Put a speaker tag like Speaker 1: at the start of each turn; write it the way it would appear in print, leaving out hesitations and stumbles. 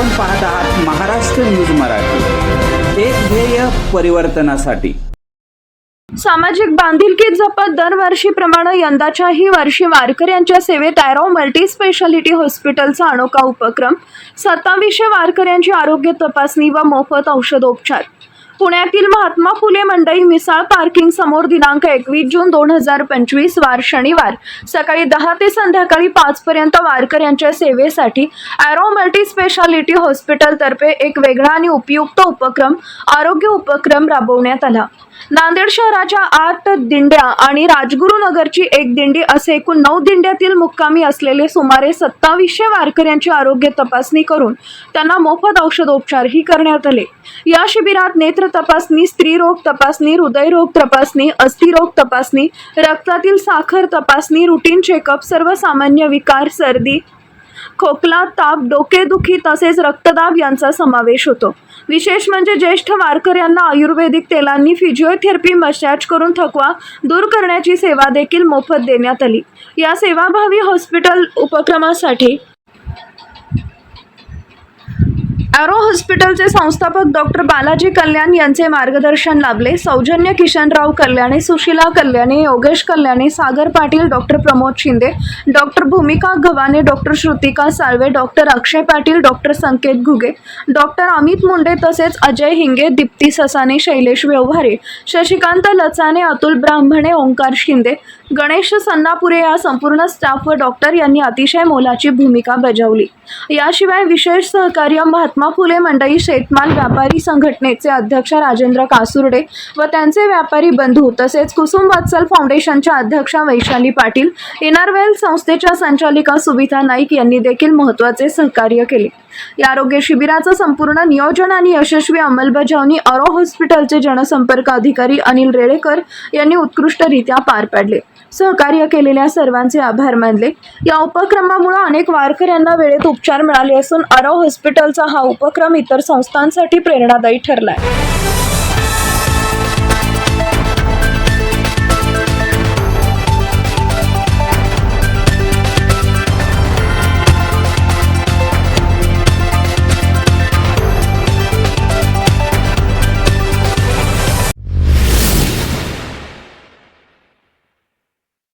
Speaker 1: आपण पाहत आहात महाराष्ट्र न्यूज मराठी, एक ध्येय परिवर्तनासाठी।
Speaker 2: सामाजिक बांधिलकी जपत दरवर्षीप्रमाणे यंदाच्याही वर्षी वारकऱ्यांच्या सेवेत ॲरो मल्टी स्पेशालिटी हॉस्पिटलचा अनोखा उपक्रम। 2700 वारकऱ्यांची आरोग्य तपासणी व मोफत औषधोपचार। पुण्यातील महात्मा फुले मंडई मिसाळ पार्किंग समोर दिनांक 21 जून 2025 वार शनिवार सकाळी 10 ते संध्याकाळी 5 पर्यंत वारकऱ्यांच्या सेवेसाठी ॲरो मल्टी स्पेशालिटी हॉस्पिटल तर्फे एक वेगळा आणि उपयुक्त आरोग्य उपक्रम राबवण्यात आला। नांदेड शहराच्या 8 दिंड्या आणि राजगुरुनगरची एक दिंडी असे एकूण 9 दिंड्यातील मुक्कामी असलेले सुमारे 2700 वारकऱ्यांची आरोग्य तपासणी करून त्यांना मोफत औषधोपचारही करण्यात आले। या शिबिरात नेत्र तपासणी, स्त्रीरोग तपासणी, हृदयरोग तपासणी, अस्थिरोग तपासणी, रक्तातील साखर तपासणी, रुटीन चेकअप, सर्वसामान्य विकार, सर्दी, खोकला, ताप, डोकेदुखी तसेच रक्तदाब यांचा समावेश होतो। विशेष म्हणजे ज्येष्ठ वारकऱ्यांना आयुर्वेदिक तेलांनी फिजिओथेरपी, मसाज करून थकवा दूर करण्याची सेवा देखील मोफत देण्यात आली। या सेवाभावी हॉस्पिटल उपक्रमासाठी ॲरो हॉस्पिटलचे संस्थापक डॉक्टर बालाजी कल्याण यांचे मार्गदर्शन लाभले। सौजन्य किशनराव कल्याणे, सुशीला कल्याणे, योगेश कल्याणे, सागर पाटील, डॉक्टर प्रमोद शिंदे, डॉक्टर भूमिका गव्हाणे, डॉक्टर श्रुतिका साळवे, डॉक्टर अक्षय पाटील, डॉक्टर संकेत घुगे, डॉक्टर अमित मुंडे तसेच अजय हिंगे, दीप्ती ससाने, शैलेश व्यवहारे, शशिकांत लचाने, अतुल ब्राह्मणे, ओंकार शिंदे, गणेश सन्नापुरे या संपूर्ण स्टाफ व डॉक्टर यांनी अतिशय मोलाची भूमिका बजावली। याशिवाय विशेष सहकार्य महात्मा फुले मंडई शेतमाल व्यापारी संघटनेचे अध्यक्ष राजेंद्र कासुर्डे व त्यांचे व्यापारी बंधू तसेच कुसुम वत्सल फाउंडेशनच्या अध्यक्षा वैशाली पाटील, इनरवेल संस्थेच्या संचालिका सुविधा नाईक यांनी देखील महत्त्वाचे सहकार्य केले। या आरोग्य शिबिराचं संपूर्ण नियोजन आणि यशस्वी अंमलबजावणी ॲरो हॉस्पिटलचे जनसंपर्क अधिकारी अनिल रेडेकर यांनी उत्कृष्टरित्या पार पाडले। सहकार्य केलेल्या सर्वांचे आभार मानले। या उपक्रमामुळे अनेक वारकऱ्यांना वेळेत उपचार मिळाले असून ॲरो हॉस्पिटलचा हा उपक्रम इतर संस्थांसाठी प्रेरणादायी ठरला आहे।